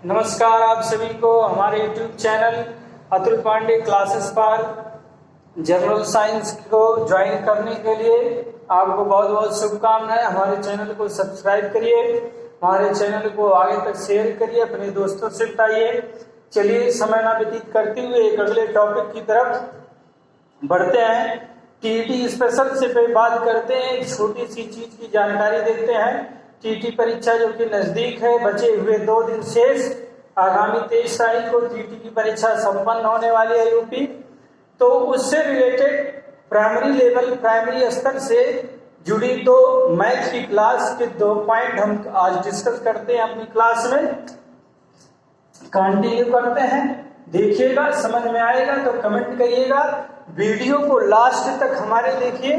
नमस्कार आप सभी को हमारे YouTube channel Atul Pandey classes पर जनरल साइंस को ज्वाइन करने के लिए आपको बहुत बहुत शुभकामनाएं। हमारे चैनल को सब्सक्राइब करिए, हमारे चैनल को आगे तक शेयर करिए, अपने दोस्तों से बताइए। चलिए समय ना व्यतीत करते हुए एक अगले टॉपिक की तरफ बढ़ते हैं। टीईटी स्पेशल से पे बात करते हैं, एक छोटी सी चीज की जानकारी देते हैं। टीटी परीक्षा जो कि नजदीक है, बचे हुए 2 दिन शेष। आगामी 23 तारीख को टीटी की परीक्षा संपन्न होने वाली है यूपी। तो उससे रिलेटेड प्राइमरी स्तर से जुड़ी 2 मैथ की क्लास के 2 पॉइंट हम आज डिस्कस करते हैं अपनी क्लास में। कंटिन्यू करते हैं, देखिएगा, समझ में आएगा तो कमेंट करिएगा। वीडियो को लास्ट तक हमारे देखिए,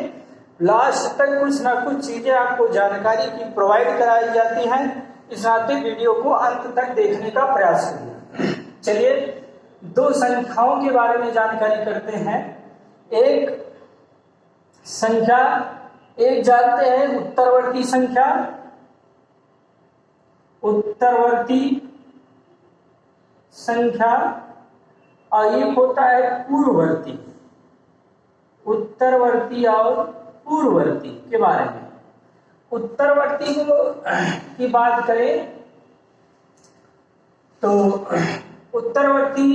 लास्ट तक कुछ ना कुछ चीजें आपको जानकारी की प्रोवाइड कराई जाती हैं। इस नाते वीडियो को अंत तक देखने का प्रयास करिए। चलिए 2 संख्याओं के बारे में जानकारी करते हैं। एक संख्या, एक जानते हैं उत्तरवर्ती संख्या, उत्तरवर्ती संख्या, और एक होता है पूर्ववर्ती, उत्तरवर्ती और पूर्ववर्ती के बारे में। उत्तरवर्ती की बात करें तो उत्तरवर्ती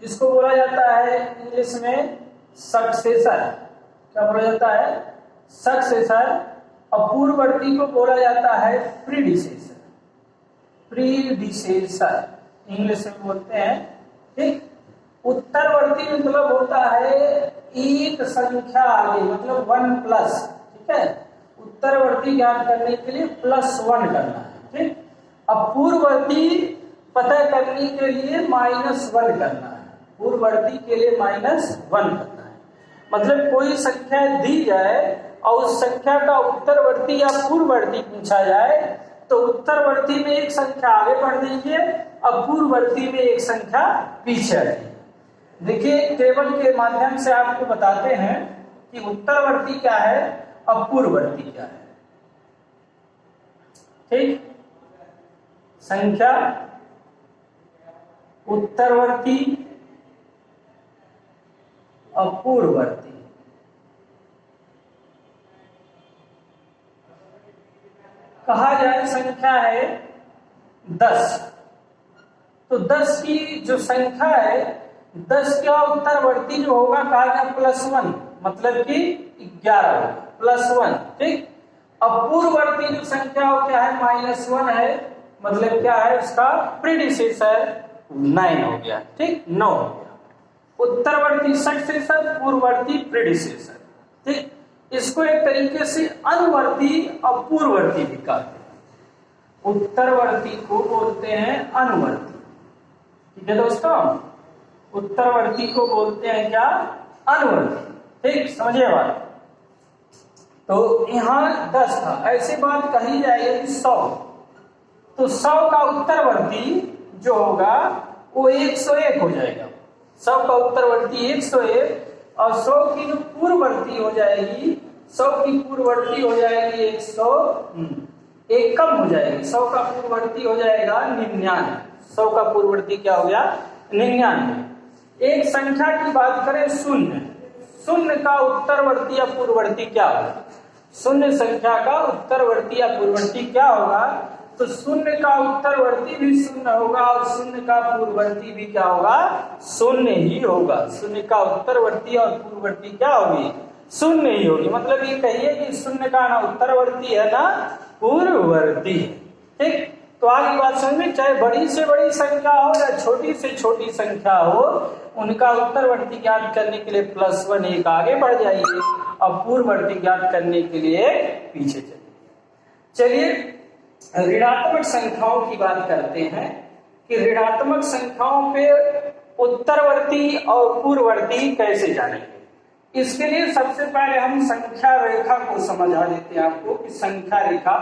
जिसको बोला जाता है इंग्लिश में सक्सेसर, क्या बोला जाता है? सक्सेसर। और पूर्ववर्ती को बोला जाता है प्रीडिसेसर, प्रीडिसेसर इंग्लिश में बोलते हैं। ठीक, उत्तरवर्ती मतलब होता है एक संख्या आगे, मतलब 1+। ठीक है, उत्तरवर्ती ज्ञात करने के लिए +1 करना है। ठीक, अब पूर्ववर्ती पता करने के लिए -1 करना है। पूर्ववर्ती के लिए -1 करना है। मतलब कोई संख्या दी जाए और उस संख्या का उत्तरवर्ती या पूर्ववर्ती पूछा जाए तो उत्तरवर्ती में एक संख्या आगे बढ़ दीजिए और पूर्ववर्ती में एक संख्या पीछे आ जाइए। देखिए टेबल के माध्यम से आपको बताते हैं कि उत्तरवर्ती क्या है और पूर्ववर्ती क्या है। ठीक, संख्या, उत्तरवर्ती और पूर्ववर्ती। कहा जाए संख्या है 10, तो 10 की जो संख्या है, 10 का उत्तरवर्ती जो होगा कहा गया +1, मतलब कि 11 +1। ठीक, अब पूर्ववर्ती जो संख्या हो क्या है? -1 है, मतलब क्या है? उसका प्रीडिसेसर 9 हो गया। ठीक, 9 हो गया। उत्तरवर्ती सक्सेसर, पूर्ववर्ती प्रीडिसेसर। ठीक, इसको एक तरीके से अनुवर्ती और पूर्ववर्ती भी कहते हैं। उत्तरवर्ती को बोलते हैं अनुवर्ती। ठीक है दोस्तों, उत्तरवर्ती को बोलते हैं क्या? अनुवर्ती। ठीक, समझिए बात। तो यहाँ 10 था, ऐसे बात कही जाएगी 100, तो 100 का उत्तरवर्ती जो होगा वो 101 हो जाएगा। 100 का उत्तरवर्ती 101 और 100 की जो पूर्ववर्ती हो जाएगी, 100 की पूर्ववर्ती हो जाएगी 100, एक कम हो जाएगी। 100 का पूर्ववर्ती हो जाएगा 99। 100 का पूर्ववर्ती क्या हो गया? 99। एक संख्या की बात करें, शून्य, शून्य का उत्तरवर्ती या पूर्ववर्ती क्या होगा? शून्य संख्या का उत्तरवर्ती या पूर्ववर्ती क्या होगा? तो शून्य का उत्तरवर्ती भी शून्य होगा और शून्य का पूर्ववर्ती भी क्या होगा? शून्य ही होगा। शून्य का उत्तरवर्ती और पूर्ववर्ती क्या होगी? शून्य ही होगी। मतलब ये कहिए कि शून्य का ना उत्तरवर्ती है ना पूर्ववर्ती। ठीक, तो आगे बात समझ में, चाहे बड़ी से बड़ी संख्या हो या छोटी से छोटी संख्या हो, उनका उत्तरवर्ती ज्ञात करने के लिए +1 एक आगे बढ़ जाइए और पूर्ववर्ती ज्ञात करने के लिए पीछे चलिए। ऋणात्मक संख्याओं की बात करते हैं कि ऋणात्मक संख्याओं पे उत्तरवर्ती और पूर्ववर्ती कैसे जानेंगे। इसके लिए सबसे पहले हम संख्या रेखा को समझा देते हैं आपको कि संख्या रेखा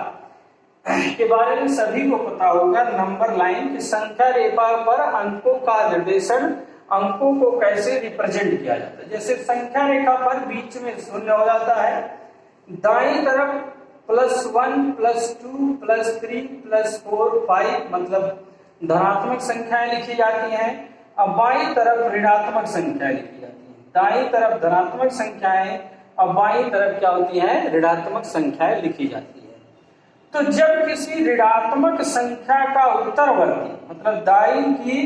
के बारे में सभी को पता होगा। नंबर लाइन की संख्या रेखा पर अंकों का निर्देशन, अंकों को कैसे रिप्रेजेंट किया जाता है। जैसे संख्या रेखा पर बीच में 0 हो जाता है, दाईं तरफ +1 +2 +3 +4 5 मतलब धनात्मक संख्याएं लिखी जाती हैं और बाईं तरफ ऋणात्मक संख्याएं लिखी जाती हैं। दाईं तरफ धनात्मक संख्याएं और बाईं तरफ क्या होती हैं, ऋणात्मक संख्याएं लिखी जाती है। तो जब किसी ऋणात्मक संख्या का उत्तरवर्ती मतलब दाईं की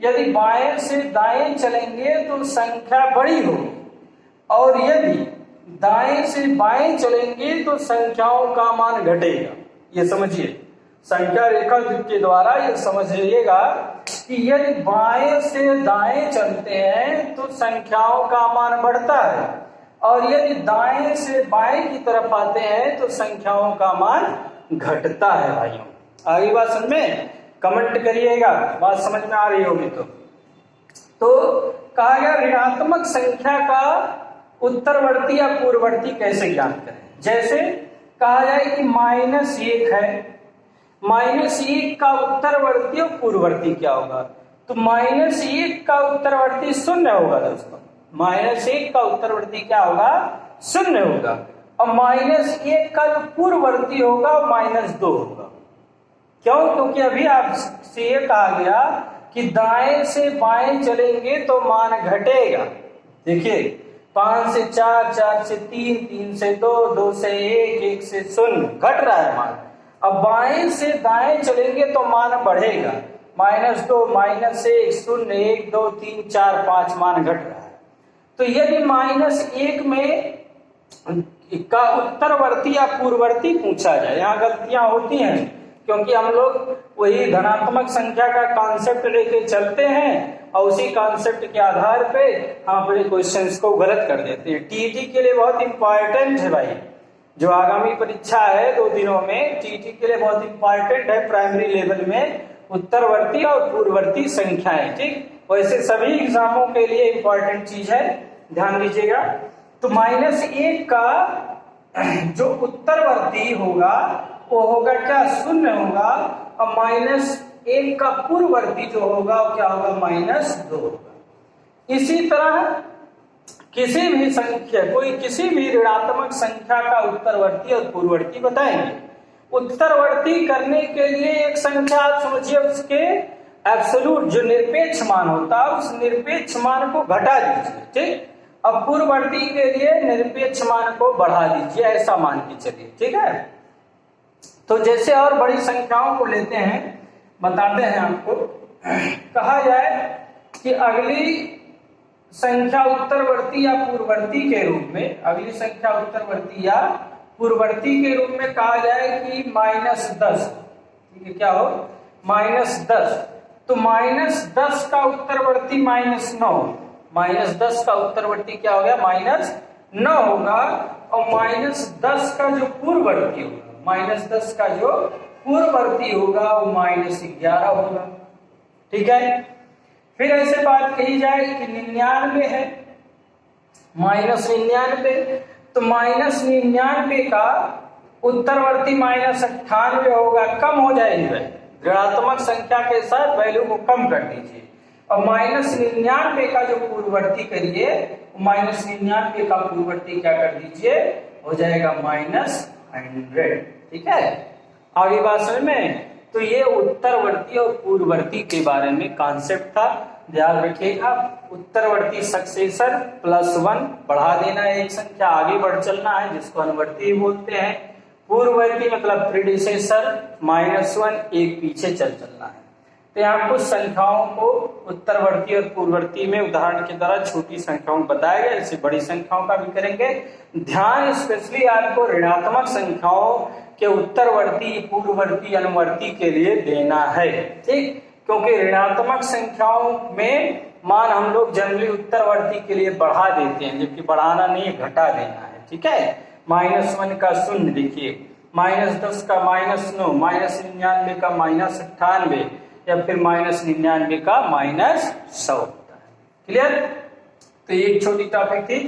यदि बाएं से दाएं चलेंगे तो संख्या बड़ी होगी और यदि दाएं से बाएं चलेंगे तो संख्याओं का मान घटेगा। ये समझिए, संख्या रेखा के द्वारा ये समझिएगा कि यदि बाएं से दाएं चलते हैं तो संख्याओं का मान बढ़ता है और यदि दाएं से बाएं की तरफ आते हैं तो संख्याओं का मान घटता है। भाइयों आगे बात समझ में, कमेंट करिएगा, बात समझ में आ रही होगी। तो कहा गया ऋणात्मक संख्या का उत्तरवर्ती या पूर्ववर्ती कैसे ज्ञात करें। जैसे कहा जाए कि -1 है, -1 का उत्तरवर्ती और पूर्ववर्ती क्या होगा, तो -1 का उत्तरवर्ती 0 होगा दोस्तों। -1 का उत्तरवर्ती क्या होगा, 0 होगा और -1 का जो पूर्ववर्ती होगा -2 होगा। क्यों, क्योंकि अभी आपसे ये कहा गया कि दाएं से बाएं चलेंगे तो मान घटेगा। देखिए 5 से 4, 4 से 3, 3 से 2, 2 से 1, 1 से 0 घट रहा है मान। अब बाएं से दाएं चलेंगे तो मान बढ़ेगा, -2, -1, 0, 1, 2, 3, 4, 5 मान घट रहा है। तो यदि -1 में का उत्तरवर्ती या पूर्ववर्ती पूछा जाए, यहाँ गलतियां होती हैं क्योंकि हम लोग वही धनात्मक संख्या का कॉन्सेप्ट लेके चलते हैं और उसी कॉन्सेप्ट के आधार पे हम अपने क्वेश्चंस को गलत कर देते हैं। टीटी के लिए बहुत इंपॉर्टेंट है भाई, जो आगामी परीक्षा है 2 दिनों में, टीटी के लिए बहुत इंपॉर्टेंट है प्राइमरी लेवल में उत्तरवर्ती और पूर्ववर्ती संख्याएं। ठीक, वैसे सभी एग्जामों के लिए इंपॉर्टेंट चीज है, ध्यान दीजिएगा। तो -1 का जो उत्तरवर्ती होगा वो होगा क्या, 0 होगा और -1 का पूर्ववर्ती जो होगा वो क्या होगा, -2 होगा। इसी तरह किसी भी संख्या, कोई किसी भी ऋणात्मक संख्या का उत्तरवर्ती और पूर्ववर्ती बताएंगे। उत्तरवर्ती करने के लिए एक संख्या आप समझिए उसके एब्सोल्यूट जो निरपेक्ष मान होता है उस निरपेक्ष मान को घटा दीजिए। ठीक, अब पूर्ववर्ती के लिए निरपेक्ष मान को बढ़ा दीजिए, ऐसा मान के चलिए। ठीक है, तो जैसे और बड़ी संख्याओं को लेते हैं, बताते हैं आपको। कहा जाए कि अगली संख्या उत्तरवर्ती या पूर्ववर्ती के रूप में, अगली संख्या उत्तरवर्ती या पूर्ववर्ती के रूप में कहा जाए कि -10। ठीक है, क्या हो, -10। तो -10 का उत्तरवर्ती -9, -10 का उत्तरवर्ती क्या हो गया, -9 होगा और -10 का जो पूर्ववर्ती होगा, -10 का जो पूर्ववर्ती होगा वो -11 होगा। ठीक है, फिर ऐसे बात कही जाए कि 99 है, -99, तो -99 का उत्तरवर्ती -98 होगा, कम हो जाएगी। ऋणात्मक संख्या के साथ वैल्यू को कम कर दीजिए और -99 का जो पूर्ववर्ती करिए, -99 का पूर्ववर्ती क्या कर दीजिए, हो जाएगा -100। ठीक है, आगे बात समझ में। तो ये उत्तरवर्ती और पूर्ववर्ती के बारे में कॉन्सेप्ट था, ध्यान रखिएगा। उत्तरवर्ती सक्सेसर +1 बढ़ा देना है, एक संख्या आगे बढ़ चलना है जिसको अनुवर्ती बोलते हैं। पूर्ववर्ती मतलब प्रीडिसेसर -1 एक पीछे चलना है। तो यहाँ कुछ संख्याओं को उत्तरवर्ती और पूर्ववर्ती में उदाहरण के द्वारा छोटी संख्याओं को बताया गया, इससे बड़ी संख्याओं का भी करेंगे। ध्यान स्पेशली आपको ऋणात्मक संख्याओं के उत्तरवर्ती, पूर्ववर्ती, अनुवर्ती के लिए देना है। ठीक, क्योंकि ऋणात्मक संख्याओं में मान हम लोग जनरली उत्तरवर्ती के लिए बढ़ा देते हैं, जबकि बढ़ाना नहीं, घटा देना है। ठीक है, -1 का 0 देखिए, -10 का -9, -99 का -98 या फिर -99 का -100 होता है। क्लियर, तो ये एक छोटी टॉपिक थी।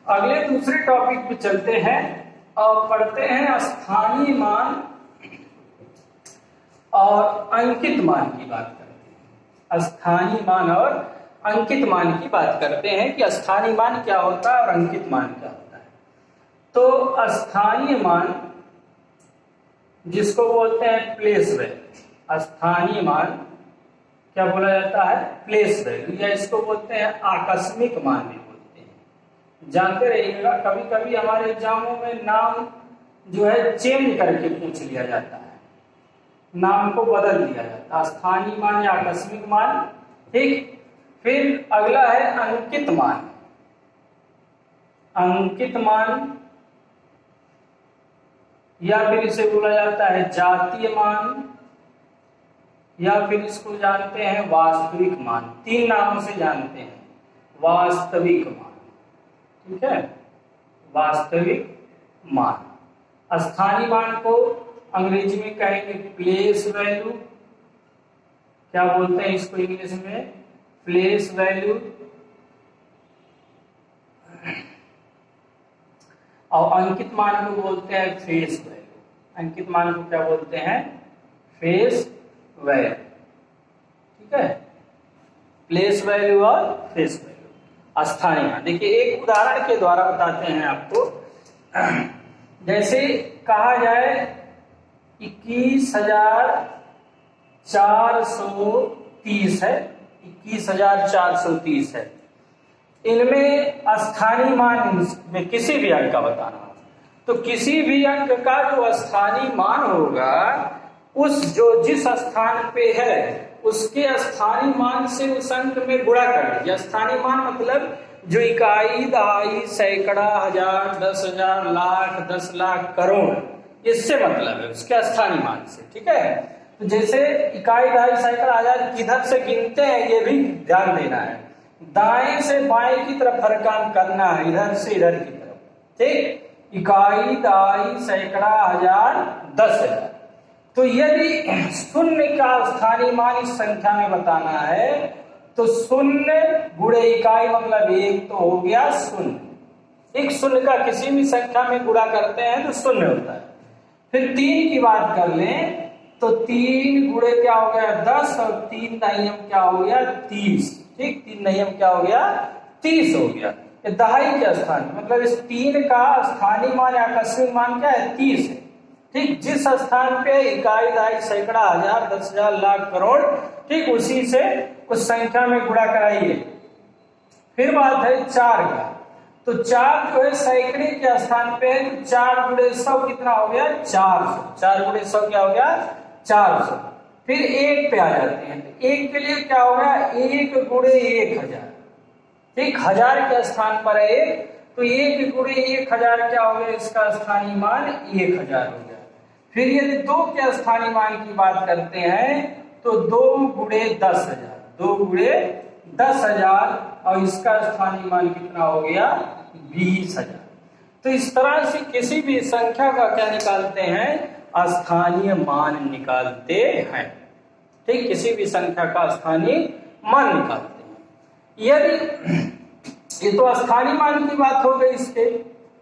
अगले दूसरे टॉपिक पे चलते हैं और पढ़ते हैं स्थानीय मान और अंकित मान की बात करते हैं। स्थानीय मान और अंकित मान की बात करते हैं कि स्थानीय मान क्या होता है और अंकित मान क्या होता है। तो स्थानीय मान जिसको बोलते हैं प्लेस वैल्यू, स्थानीय मान क्या बोला जाता है, प्लेस वैल्यू, या इसको बोलते हैं आकस्मिक मान भी बोलते हैं। जानते रहिएगा, कभी कभी हमारे एग्जामों में नाम जो है चेंज करके पूछ लिया जाता है, नाम को बदल दिया जाता है, स्थानीय मान या आकस्मिक मान। ठीक, फिर अगला है अंकित मान। अंकित मान या फिर इसे बोला जाता है जातीय मान, या फिर इसको जानते हैं वास्तविक मान। तीन नामों से जानते हैं, वास्तविक मान। ठीक है, वास्तविक मान। स्थानीय मान को अंग्रेजी में कहेंगे प्लेस वैल्यू। क्या बोलते हैं इसको इंग्लिश में, प्लेस वैल्यू। और अंकित मान को बोलते हैं फेस वैल्यू। अंकित मान को क्या बोलते हैं, फेस वैल्यू। ठीक है, प्लेस वैल्यू और फेस वैल्यू। स्थानीय मान देखिए एक उदाहरण के द्वारा बताते हैं आपको। जैसे कहा जाए 21,430 है, 21,430 है। इनमें स्थानीय मान में किसी भी अंक का बताना हो, तो किसी भी अंक का जो स्थानीय मान होगा उस जो जिस स्थान पे है उसके स्थानीय मान से उस अंक में गुणा कर दीजिए। स्थानीय मान मतलब जो इकाई, दहाई, सैकड़ा, हजार, 10,000, लाख, 10 लाख, करोड़, इससे मतलब है उसके स्थानीय मान से। ठीक है, तो जैसे इकाई, दहाई, सैकड़ा, हजार किधर से गिनते हैं ये भी ध्यान देना है। दाएं से बाएं की तरफ हर काम करना है, इधर से इधर की तरफ। ठीक, इकाई, दहाई, सैकड़ा, हजार, 10,000। तो यदि शून्य का स्थानीय मान इस संख्या में बताना है तो शून्य गुणे इकाई मतलब एक, तो हो गया शून्य। एक शून्य का किसी भी संख्या में गुणा करते हैं तो शून्य होता है। फिर 3 की बात कर लें तो 3 गुणे क्या हो गया 10, और 3 नियम क्या हो गया 30। ठीक, 3 नियम क्या हो गया 30 हो गया। दहाई के स्थान मतलब इस 3 का स्थानीय मान या आकस्मिक मान क्या है 30 है। ठीक, जिस स्थान पे इकाई, दहाई, सैकड़ा, हजार, 10,000, लाख, करोड़, ठीक उसी से उस संख्या में गुणा कराइए। फिर बात है 4 का, तो 4 जो है सैकड़े के स्थान पे है, 4 गुणे 100 कितना हो गया 400। 4 गुणे 100 क्या हो गया 400। फिर 1 पे आ जाते हैं, तो 1 के लिए क्या होगा 1 गुणे 1000। ठीक, 1000 के स्थान पर है 1, तो 1 गुणे 1000 क्या हो गया, इसका स्थानीय मान 1000 हो गया। फिर यदि 2 के स्थानीय मान की बात करते हैं तो 2 गुणे 10,000, 2 गुणे 10,000, और इसका स्थानीय मान कितना हो गया 20,000। तो इस तरह से किसी भी संख्या का क्या निकालते हैं, स्थानीय मान निकालते हैं। ठीक, किसी भी संख्या का स्थानीय मान निकालते हैं। यदि ये तो स्थानीय मान की बात हो गई, इसके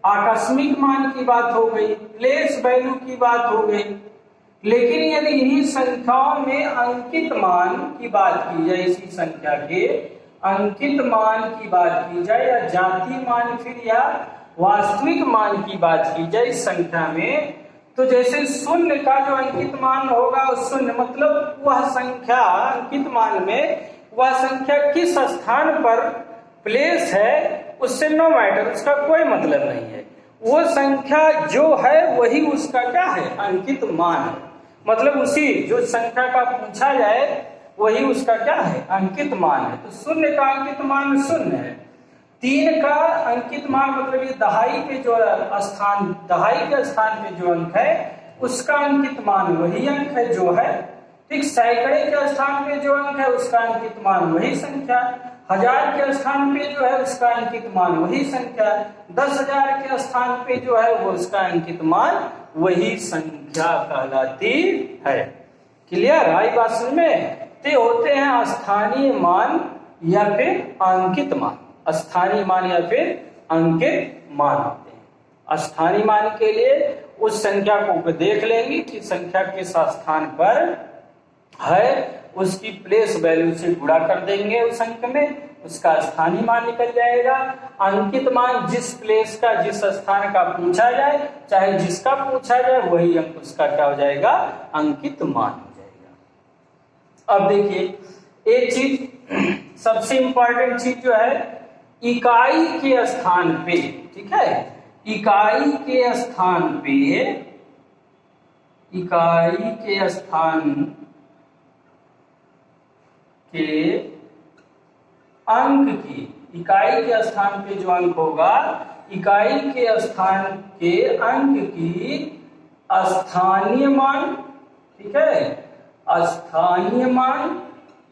आकस्मिक मान की बात हो गई, प्लेस वैल्यू की बात हो गई। लेकिन यदि इन्हीं संख्याओं में अंकित मान की बात की जाए, इसी संख्या के अंकित मान की बात की जाए, या जातीय मान फिर या वास्तविक मान की बात की जाए इस संख्या में, तो जैसे शून्य का जो अंकित मान होगा उस शून्य मतलब वह संख्या अंकित मान में वह संख्या किस स्थान पर प्लेस है उससे नो मैटर, उसका कोई मतलब नहीं है। वो संख्या जो है वही उसका क्या है अंकित मान है। मतलब उसी जो संख्या का पूछा जाए वही उसका क्या है अंकित मान है। तो शून्य का अंकित मान शून्य है। 3 का अंकित मान मतलब ये दहाई के जो स्थान, दहाई के स्थान पे जो अंक है उसका अंकित मान वही अंक है जो है। ठीक, सैकड़े के स्थान पे जो अंक है उसका अंकित मान वही संख्या, 1000 के स्थान पे जो है उसका अंकित मान वही संख्या, 10,000 के स्थान पे जो है वो उसका अंकित मान वही संख्या कहलाती है। क्लियर आई बात समझ में? ते होते हैं स्थानीय मान या फिर अंकित मान। स्थानीय मान या फिर अंकित मान होते हैं। स्थानीय मान के लिए उस संख्या को देख लेंगे कि संख्या किस स्थान पर है, उसकी प्लेस वैल्यू से गुणा कर देंगे उस अंक में, उसका स्थानीय मान निकल जाएगा। अंकित मान जिस प्लेस का जिस स्थान का पूछा जाए, चाहे जिसका पूछा जाए वही अंक उसका क्या हो जाएगा अंकित मान हो जाएगा। अब देखिए एक चीज सबसे इंपॉर्टेंट चीज जो है इकाई के स्थान पे, ठीक है, इकाई के स्थान पे, इकाई के स्थान के अंक की, इकाई के स्थान पे जो अंक होगा, इकाई के स्थान के अंक की स्थानीय मान, ठीक है, स्थानीय मान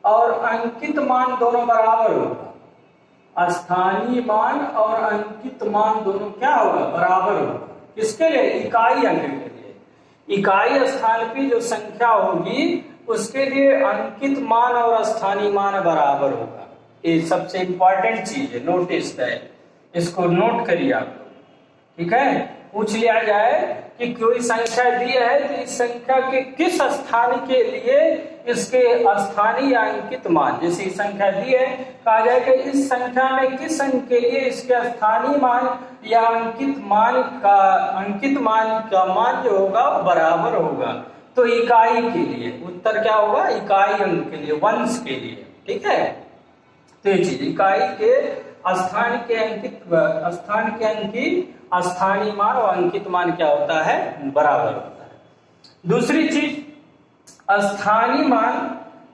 और अंकित मान दोनों बराबर होगा। स्थानीय मान और अंकित मान दोनों क्या होगा, बराबर होगा। किसके लिए, इकाई अंक के लिए। इकाई स्थान पे जो संख्या होगी उसके लिए अंकित मान और स्थानीय मान बराबर होगा। ये सबसे इंपॉर्टेंट चीज है, नोटिस है, इसको नोट करिए आप लोग, ठीक है। पूछ लिया जाए कि कोई संख्या दी है तो इस संख्या के किस स्थान के लिए इसके स्थानीय अंकित मान, जैसे संख्या दी है, कहा जाए कि इस संख्या में किस अंक के लिए इसके स्थानीय मान या अंकित मान का मान जो होगा वो बराबर होगा। तो इकाई के लिए उत्तर क्या होगा, इकाई अंक के लिए, वंश के लिए, ठीक है। तो ये चीज इकाई के स्थान के अंकित स्थानीय मान और अंकित मान क्या होता है, बराबर होता है। दूसरी चीज, स्थानीय मान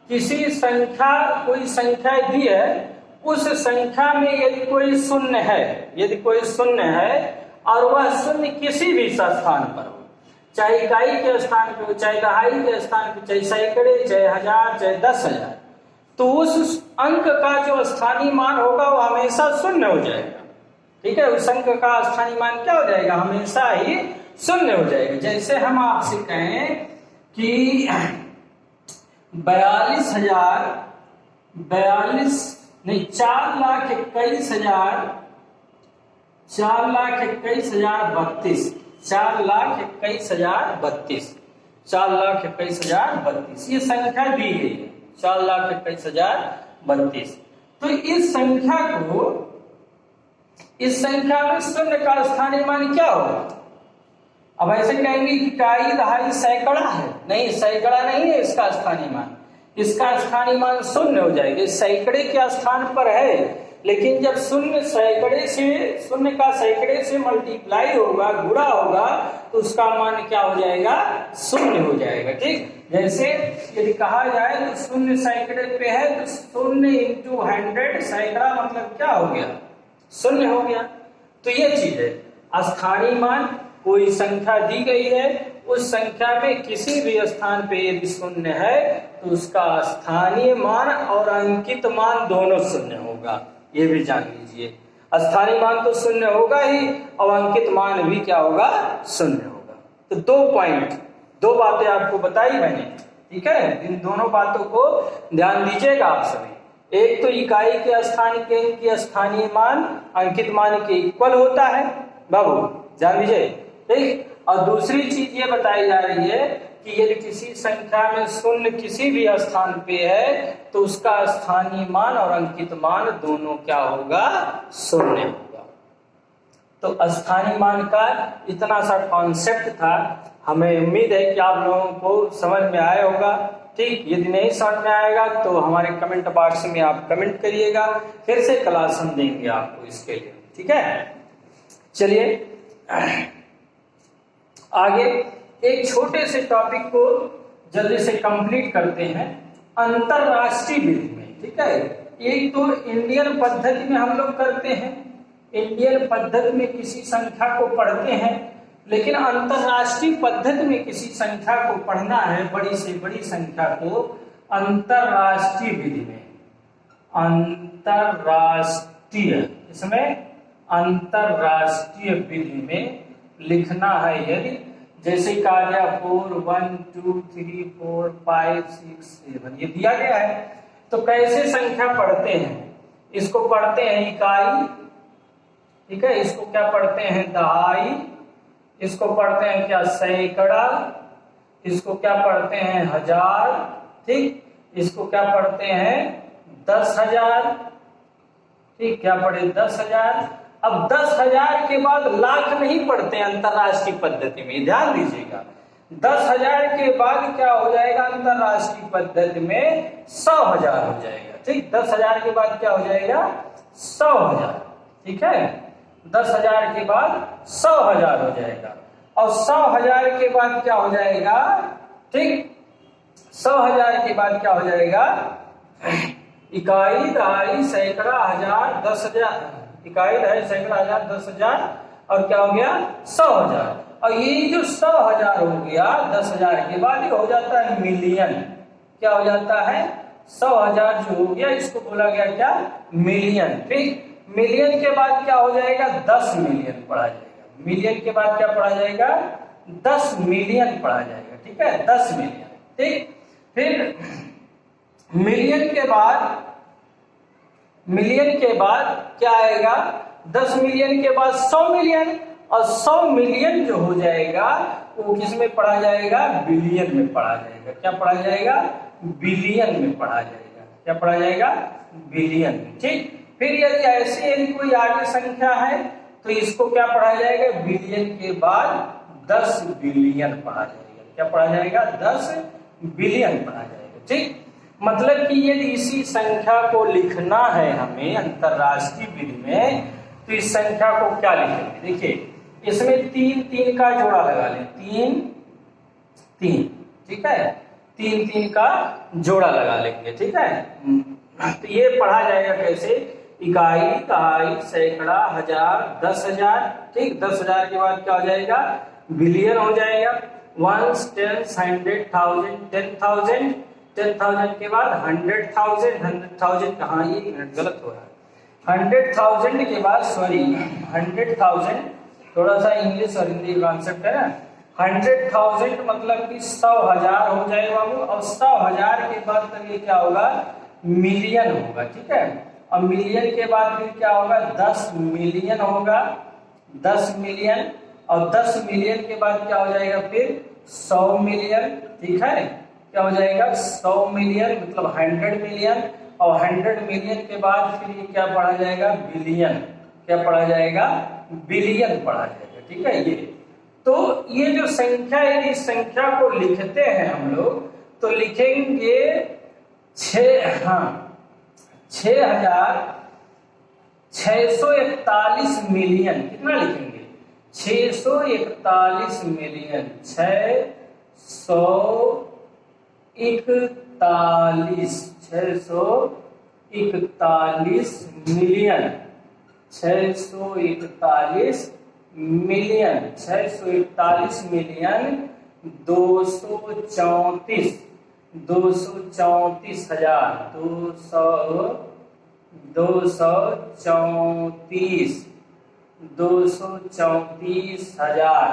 किसी संख्या, कोई संख्या दी है, उस संख्या में यदि कोई शून्य है, यदि कोई शून्य है और वह शून्य किसी भी स्थान पर हो, चाहे इकाई के स्थान पे हो, चाहे दहाई के स्थान पे, चाहे सैकड़े, चाहे हजार, चाहे 10,000, तो उस अंक का जो स्थानीय मान होगा वो हमेशा शून्य हो जाएगा, ठीक है। उस अंक का स्थानीय मान क्या हो जाएगा, हमेशा ही शून्य हो जाएगा। जैसे हम आपसे कहें कि 4,21,032 ये संख्या दी गई है, 4,21,032। तो इस संख्या में शून्य का स्थानीय मान क्या होगा। अब ऐसे कहेंगे कि इकाई, दहाई, सैकड़ा है, नहीं, सैकड़ा नहीं है इसका स्थानीय मान, इसका स्थानीय मान शून्य हो जाएगा। सैकड़े के स्थान पर है, लेकिन जब शून्य का सैकड़े से मल्टीप्लाई होगा, गुणा होगा, तो उसका मान क्या हो जाएगा, शून्य हो जाएगा, ठीक। जैसे यदि कहा जाए तो शून्य सैकड़े पे है तो 0 × 100 सैकड़ा मतलब क्या हो गया, शून्य हो गया। तो ये चीज है, स्थानीय मान, कोई संख्या दी गई है, उस संख्या में किसी भी स्थान पे यदि शून्य है तो उसका स्थानीय मान और अंकित मान दोनों शून्य होगा, ये भी जान लीजिए। स्थानीय मान तो शून्य होगा ही और अंकित मान भी क्या होगा, शून्य होगा। तो 2 पॉइंट, 2 बातें आपको बताई मैंने, ठीक है। इन दोनों बातों को ध्यान दीजिएगा आप सभी। एक तो इकाई के स्थान के अंक की स्थानीय मान अंकित मान के इक्वल होता है, बाबू ध्यान दीजिए, ठीक। और दूसरी चीज ये बताई जा रही है कि यदि किसी संख्या में शून्य किसी भी स्थान पे है तो उसका स्थानीय मान और अंकित मान दोनों क्या होगा, शून्य होगा। तो स्थानीय मान का इतना सा कॉन्सेप्ट था, हमें उम्मीद है कि आप लोगों को समझ में आया होगा, ठीक। यदि नहीं समझ में आएगा तो हमारे कमेंट बॉक्स में आप कमेंट करिएगा, फिर से क्लास हम देंगे आपको इसके लिए, ठीक है। चलिए आगे एक छोटे से टॉपिक को जल्दी से कंप्लीट करते हैं, अंतरराष्ट्रीय विधि में, ठीक है। एक तो इंडियन पद्धति में हम लोग करते हैं, इंडियन पद्धति में किसी संख्या को पढ़ते हैं, लेकिन अंतरराष्ट्रीय पद्धति में किसी संख्या को पढ़ना है, बड़ी से बड़ी संख्या को अंतरराष्ट्रीय विधि में, अंतरराष्ट्रीय विधि में लिखना है। यदि जैसे कहा गया 4 1 2 3 4 5 6 7 ये दिया गया है, तो कैसे संख्या पढ़ते हैं, इसको पढ़ते हैं इकाई, ठीक है, इसको क्या पढ़ते हैं, दहाई, इसको पढ़ते हैं क्या, सैकड़ा, इसको क्या पढ़ते हैं, हजार, ठीक, इसको क्या पढ़ते हैं, 10,000, ठीक, क्या पढ़े, 10,000। अब 10,000 के बाद लाख नहीं पढ़ते हैं अंतरराष्ट्रीय पद्धति में, ध्यान दीजिएगा। 10,000 के बाद क्या हो जाएगा अंतरराष्ट्रीय पद्धति में, 100,000 हो जाएगा। ठीक, 10,000 के बाद क्या हो जाएगा 100,000, ठीक है, 10,000 के बाद 100,000 हो जाएगा, और 100,000 के बाद क्या हो जाएगा, ठीक, 100,000 के बाद क्या हो जाएगा, इकाई, दहाई, सैकड़ा, हजार, 10,000, इकाई, दहाई, सैकड़ा, हजार, 10,000, और क्या हो गया 100,000, और ये जो 100,000 हो गया 10,000 के बाद ये हो जाता है मिलियन, क्या हो जाता है 100,000 जो हो गया इसको बोला गया क्या, मिलियन, ठीक, मिलियन के बाद क्या हो जाएगा 10 मिलियन पढ़ा जाएगा, मिलियन के बाद क्या पढ़ा जाएगा 10 मिलियन पढ़ा जाएगा, ठीक है, 10 मिलियन, ठीक, फिर मिलियन के बाद क्या आएगा, 10 मिलियन के बाद 100 मिलियन, और 100 मिलियन जो हो जाएगा वो किस में पढ़ा जाएगा, बिलियन में पढ़ा जाएगा, क्या पढ़ा जाएगा, बिलियन में पढ़ा जाएगा, क्या पढ़ा जाएगा, बिलियन में, ठीक, फिर यदि ऐसी यदि कोई आगे संख्या है तो इसको क्या पढ़ा जाएगा, बिलियन के बाद 10 बिलियन पढ़ा जाएगा, क्या पढ़ा जाएगा 10 बिलियन पढ़ा जाएगा, ठीक, मतलब कि यदि इसी संख्या को लिखना है हमें अंतरराष्ट्रीय विधि में तो इस संख्या को क्या लिखेंगे, देखिए इसमें 3 का जोड़ा लगा लें, 3, ठीक है, 3 का जोड़ा लगा लेंगे, ठीक है, तो ये पढ़ा जाएगा कैसे, इकाई, दहाई, सैकड़ा, हजार, 10,000, ठीक, 10,000 के बाद क्या हो जाएगा बिलियन हो जाएगा, 1, 10, 100, 1000, 10,000, 10,000 के बाद 100,000, 100,000 कहाँ, ये गलत हो रहा है, 100,000 के बाद 100,000, थोड़ा सा इंग्लिश और हिंदी कॉन्सेप्ट है ना, 100,000 मतलब कि 100,000 हो जाएगा बाबू, और 100,000 के बाद तब ये क्या होगा मिलियन होगा, ठीक है, और मिलियन के बाद फिर क्या होगा 10 मिलियन होगा, 10 मिलियन, और 10 मिलियन के बाद क्या हो जाएगा फिर 100 मिलियन, ठीक है, क्या हो जाएगा 100 मिलियन मतलब 100 मिलियन, और 100 मिलियन के बाद फिर ये क्या पढ़ा जाएगा बिलियन, क्या पढ़ा जाएगा बिलियन पढ़ा जाएगा, ठीक है, ये तो ये जो संख्या है इस संख्या को लिखते हैं हम लोग तो लिखेंगे 6,641 मिलियन, कितना लिखेंगे 641 मिलियन, 641 मिलियन, 641 मिलियन, 641 मिलियन 234,000